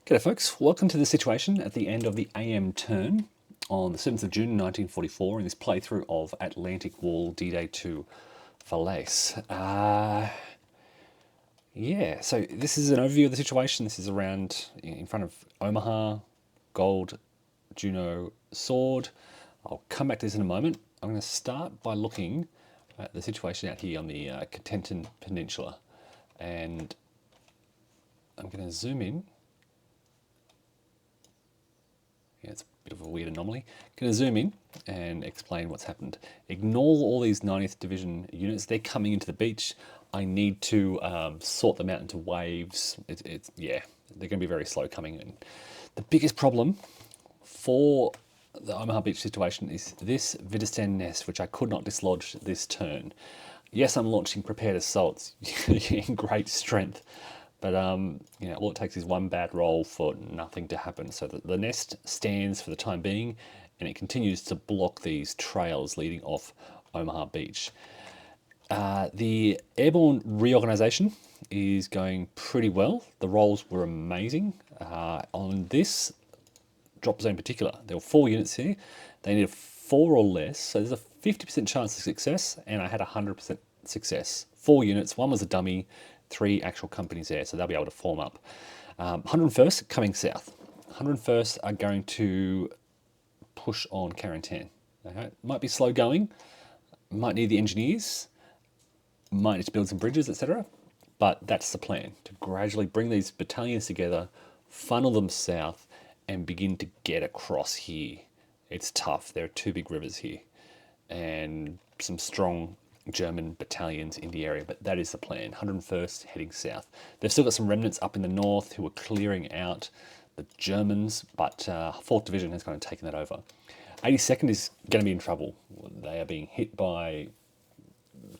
G'day folks, welcome to the situation at the end of the AM turn on the 7th of June 1944 in this playthrough of Atlantic Wall D-Day 2 Falaise. So this is an overview of the situation. This is around in front of Omaha, Gold, Juno, Sword. I'll come back to this in a moment. I'm going to start by looking at the situation out here on the Katentin Peninsula, and I'm going to zoom in. Yeah, it's a bit of a weird anomaly. Going to zoom in and explain what's happened. Ignore all these 90th Division units. They're coming into the beach. I need to sort them out into waves. They're going to be very slow coming in. The biggest problem for the Omaha Beach situation is this Vidistan nest, which I could not dislodge this turn. Yes, I'm launching prepared assaults in great strength, but all it takes is one bad roll for nothing to happen. So the nest stands for the time being, and it continues to block these trails leading off Omaha Beach. The airborne reorganisation is going pretty well. The rolls were amazing. On this drop zone in particular, there were 4 units here. They needed 4 or less, so there's a 50% chance of success, and I had 100% success. 4 units, 1 was a dummy, 3 actual companies there, so they'll be able to form up. 101st coming south. 101st are going to push on Carentan. Okay? Might be slow going, might need the engineers, might need to build some bridges, etc. But that's the plan, to gradually bring these battalions together, funnel them south, and begin to get across here. It's tough. There are 2 big rivers here and some strong German battalions in the area, but that is the plan. 101st heading south. They've still got some remnants up in the north who are clearing out the Germans, but 4th Division has kind of taken that over. 82nd is going to be in trouble. They are being hit by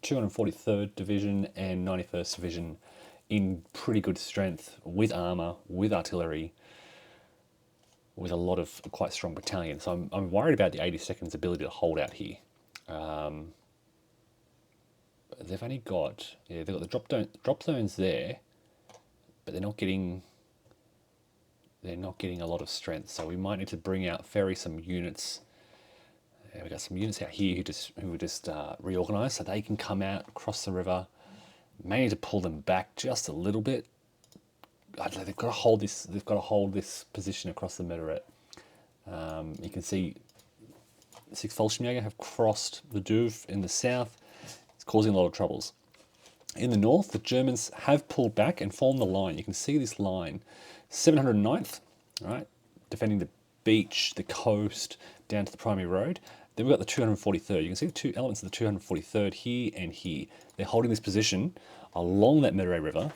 243rd Division and 91st Division in pretty good strength, with armour, with artillery, with a lot of quite strong battalions. So I'm worried about the 82nd's ability to hold out here. They've only got, they've got the drop zones there, but they're not getting a lot of strength. So we might need to ferry some units. We've got some units out here who were just reorganised, so they can come out across the river. May need to pull them back just a little bit. They've got to hold this. They've got to hold this position across the Mederet. You can see 6th Fallschirmjäger have crossed the Douve in the south. It's causing a lot of troubles. In the north, the Germans have pulled back and formed the line. You can see this line, 709th, right, defending the beach, the coast, down to the primary road. Then we've got the 243rd. You can see the 2 elements of the 243rd here and here. They're holding this position along that Mederet River,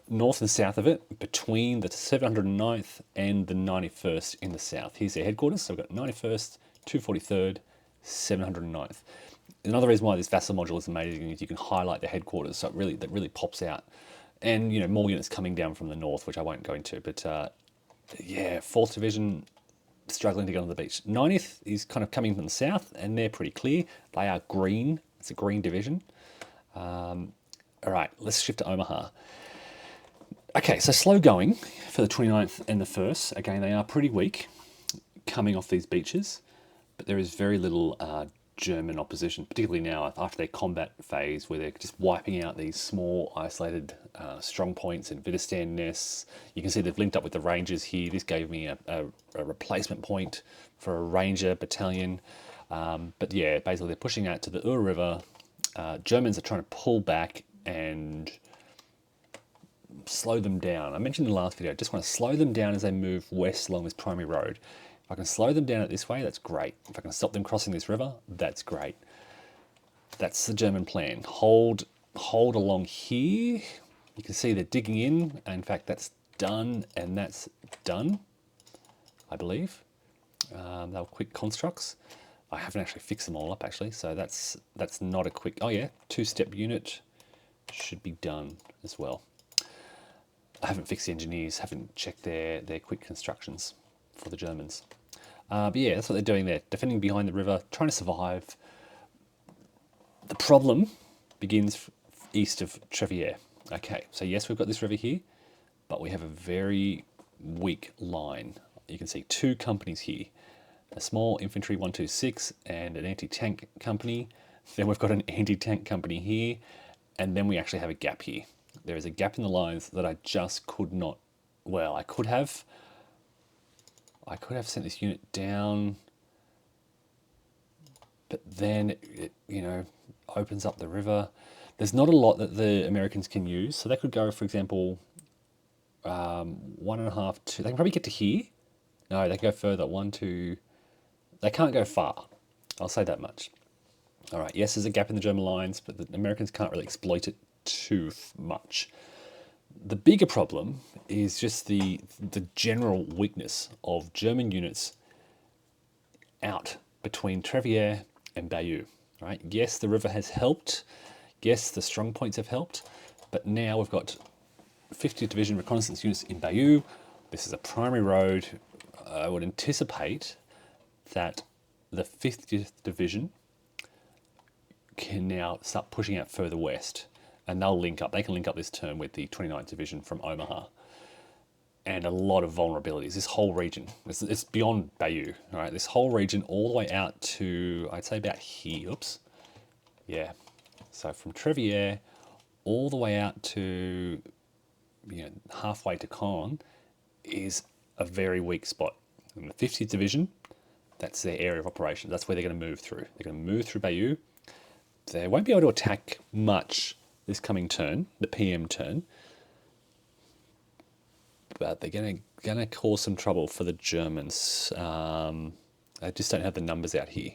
north and south of it, between the 709th and the 91st in the south. Here's their headquarters. So we've got 91st, 243rd, 709th. Another reason why this vassal module is amazing is you can highlight the headquarters, so that really pops out. And more units coming down from the north, which I won't go into. But 4th Division struggling to get on the beach. 90th is kind of coming from the south, and they're pretty clear. They are green. It's a green division. All right, let's shift to Omaha. Okay, so slow going for the 29th and the 1st. Again, they are pretty weak coming off these beaches, but there is very little German opposition, particularly now after their combat phase, where they're just wiping out these small, isolated strong points and Vidistan nests. You can see they've linked up with the Rangers here. This gave me a replacement point for a Ranger battalion. But yeah, basically they're pushing out to the Ur River. Germans are trying to pull back and slow them down. I mentioned in the last video, I just want to slow them down as they move west along this primary road. If I can slow them down this way, that's great. If I can stop them crossing this river, that's great. That's the German plan. Hold along here. You can see they're digging in. In fact, that's done, and that's done, I believe. They were quick constructs. I haven't actually fixed them all up, actually, so that's not a quick... Oh yeah, 2-step unit should be done as well. I haven't fixed the engineers, haven't checked their quick constructions for the Germans. But yeah, that's what they're doing there. Defending behind the river, trying to survive. The problem begins east of Trevier. Okay, so yes, we've got this river here, but we have a very weak line. You can see 2 companies here, a small infantry 126 and an anti-tank company. Then we've got an anti-tank company here, and then we actually have a gap here. There is a gap in the lines that I just could not, well, I could have sent this unit down, but then it, opens up the river. There's not a lot that the Americans can use, so they could go, for example, 1.5, 2. They can probably get to here. No, they can go further. 1, 2. They can't go far. I'll say that much. All right. Yes, there's a gap in the German lines, but the Americans can't really exploit it too much. The bigger problem is just the general weakness of German units out between Trevier and Bayeux. Right? Yes, the river has helped. Yes, the strong points have helped, but now we've got 50th Division reconnaissance units in Bayeux. This is a primary road. I would anticipate that the 50th Division can now start pushing out further west, and they'll link up. They can link up this turn with the 29th Division from Omaha. And a lot of vulnerabilities. This whole region, it's beyond Bayeux, all right? This whole region all the way out to, I'd say about here, oops. Yeah, so from Trevier all the way out to, halfway to Caen is a very weak spot. And the 50th Division, that's their area of operation. That's where they're going to move through. They're going to move through Bayeux. They won't be able to attack much this coming turn, the PM turn, but they're going to cause some trouble for the Germans. I just don't have the numbers out here.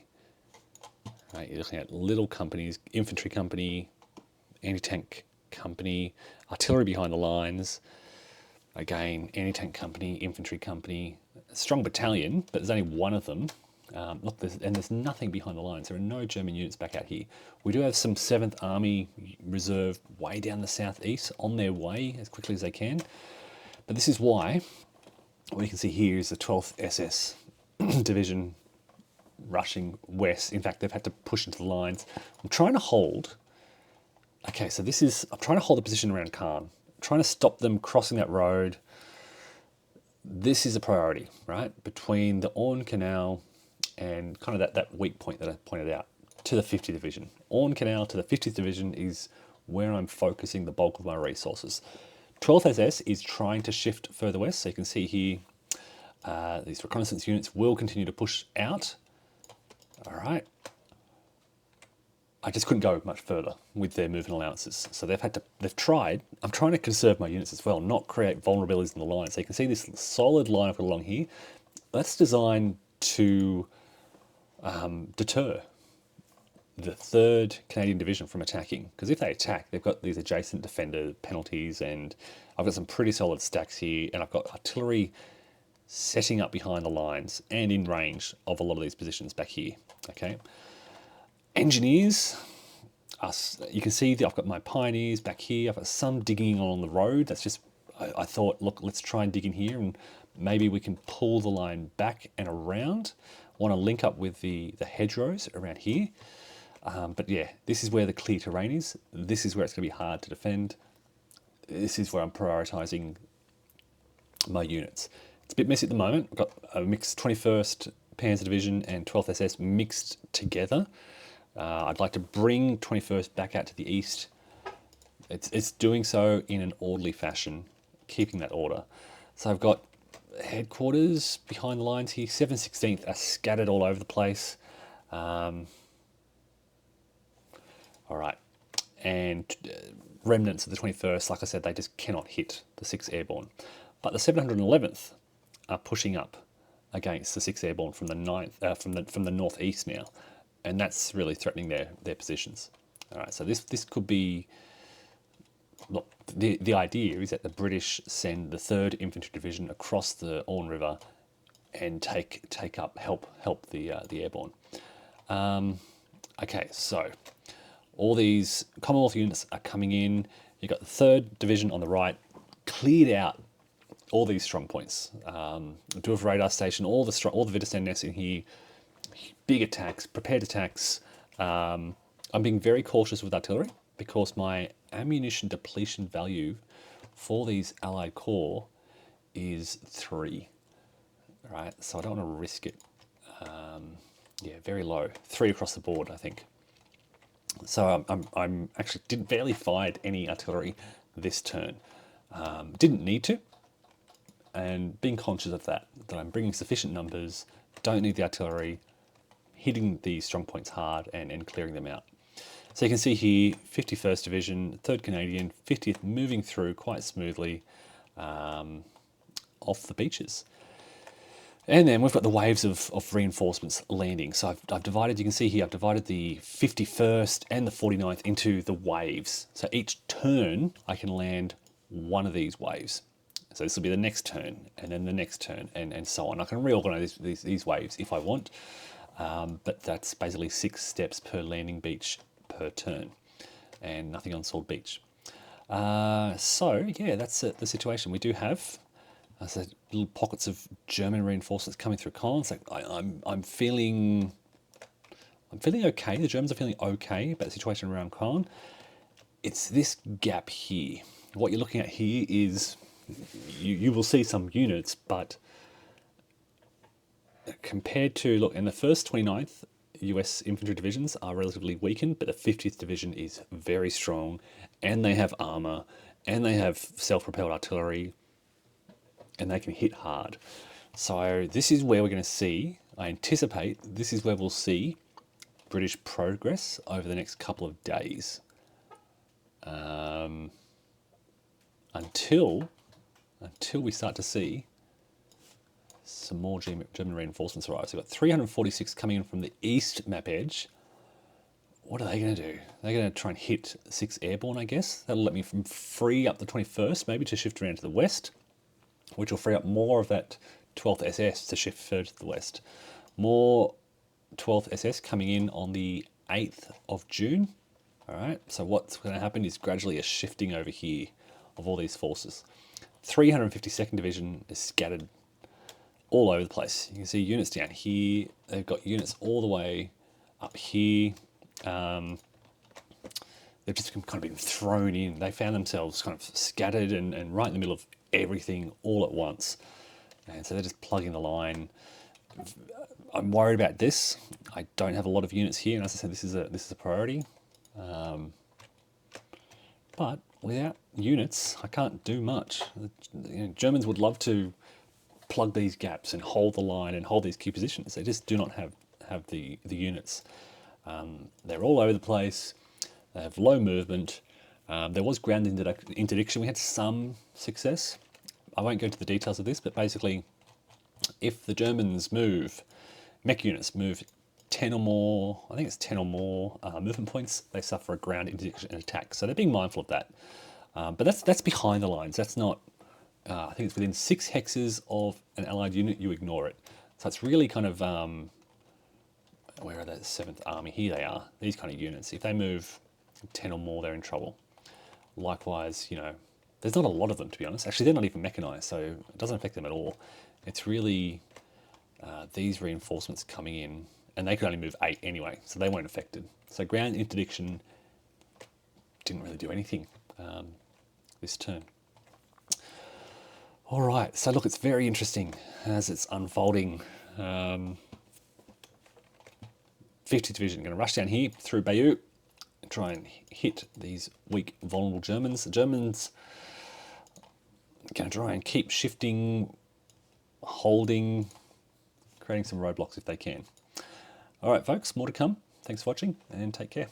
Right, you're looking at little companies, infantry company, anti-tank company, artillery behind the lines. Again, anti-tank company, infantry company, strong battalion, but there's only one of them. Look, there's nothing behind the lines. There are no German units back out here. We do have some 7th Army Reserve way down the southeast on their way as quickly as they can. But this is why, what you can see here is the 12th SS Division rushing west. In fact, they've had to push into the lines. I'm trying to hold. Okay, so I'm trying to hold the position around Caen. I'm trying to stop them crossing that road. This is a priority, right? Between the Orne Canal and kind of that weak point that I pointed out to the 50th Division. Orne Canal to the 50th Division is where I'm focusing the bulk of my resources. 12th SS is trying to shift further west. So you can see here, these reconnaissance units will continue to push out. All right. I just couldn't go much further with their movement allowances. So they've tried. I'm trying to conserve my units as well, not create vulnerabilities in the line. So you can see this solid line I've got along here. That's designed to deter the 3rd Canadian Division from attacking. Because if they attack, they've got these adjacent defender penalties, and I've got some pretty solid stacks here, and I've got artillery setting up behind the lines and in range of a lot of these positions back here. Okay. Engineers, you can see that I've got my pioneers back here. I've got some digging along the road. That's just, I thought, look, let's try and dig in here and maybe we can pull the line back and around. I want to link up with the hedgerows around here. But yeah, this is where the clear terrain is. This is where it's going to be hard to defend. This is where I'm prioritising my units. It's a bit messy at the moment. I've got a mixed 21st Panzer Division and 12th SS mixed together. I'd like to bring 21st back out to the east. It's doing so in an orderly fashion, keeping that order. So I've got headquarters behind the lines here. 716th are scattered all over the place. All right. And remnants of the 21st, like I said, they just cannot hit the 6th Airborne. But the 711th are pushing up against the 6th Airborne from the 9th, from the northeast now. And that's really threatening their positions. All right, so this could be, look, the idea is that the British send the 3rd Infantry Division across the Orne River and help the airborne. Okay, so all these Commonwealth units are coming in. You've got the 3rd Division on the right, cleared out all these strong points. Dual radar station, all the Wittgenstein nests in here. Big attacks, prepared attacks. I'm being very cautious with artillery because my ammunition depletion value for these Allied corps is 3, right? So I don't want to risk it. Yeah, very low. 3 across the board, I think. So I'm actually barely fired any artillery this turn. Didn't need to, and being conscious of that I'm bringing sufficient numbers, don't need the artillery, hitting the strong points hard and clearing them out. So you can see here, 51st Division, 3rd Canadian, 50th moving through quite smoothly off the beaches. And then we've got the waves of reinforcements landing. So I've divided, you can see here, I've divided the 51st and the 49th into the waves. So each turn I can land one of these waves. So this will be the next turn, and then the next turn, and so on. I can reorganize these waves if I want, but that's basically 6 steps per landing beach per turn, and nothing on Sword Beach. So yeah, that's the situation. We do have little pockets of German reinforcements coming through Collins. Like I'm feeling okay. The Germans are feeling okay about the situation around Caen. It's this gap here. What you're looking at here is you will see some units, but compared to, look, in the first 29th, US infantry divisions are relatively weakened, but the 50th division is very strong, and they have armor, and they have self-propelled artillery, and they can hit hard. So this is where we're going to see, I anticipate, this is where we'll see British progress over the next couple of days. Until we start to see some more German reinforcements arrive. So we've got 346 coming in from the east map edge. What are they going to do? They're going to try and hit 6 airborne, I guess. That'll let me free up the 21st, maybe to shift around to the west, which will free up more of that 12th SS to shift further to the west. More 12th SS coming in on the 8th of June. All right, so what's going to happen is gradually a shifting over here of all these forces. 352nd Division is scattered all over the place. You can see units down here. They've got units all the way up here. They've just kind of been thrown in. They found themselves kind of scattered and right in the middle of everything all at once. And so they're just plugging the line. I'm worried about this. I don't have a lot of units here, and as I said, this is a priority. But without units, I can't do much. Germans would love to plug these gaps and hold the line and hold these key positions. They just do not have the units. They're all over the place. They have low movement. There was ground interdiction. We had some success. I won't go into the details of this, but basically, if the Germans mech units move 10 or more, I think it's 10 or more movement points, they suffer a ground interdiction and attack. So they're being mindful of that. But that's behind the lines. That's not, I think it's within 6 hexes of an allied unit, you ignore it. So it's really kind of, where are they, 7th Army? Here they are, these kind of units. If they move 10 or more, they're in trouble. Likewise, there's not a lot of them, to be honest. Actually, they're not even mechanized, so it doesn't affect them at all. It's really these reinforcements coming in, and they could only move 8 anyway, so they weren't affected. So ground interdiction didn't really do anything this turn. All right, so look, it's very interesting as it's unfolding. 50th Division going to rush down here through Bayeux and try and hit these weak, vulnerable Germans. The Germans are going to try and keep shifting, holding, creating some roadblocks if they can. All right, folks, more to come. Thanks for watching, and take care.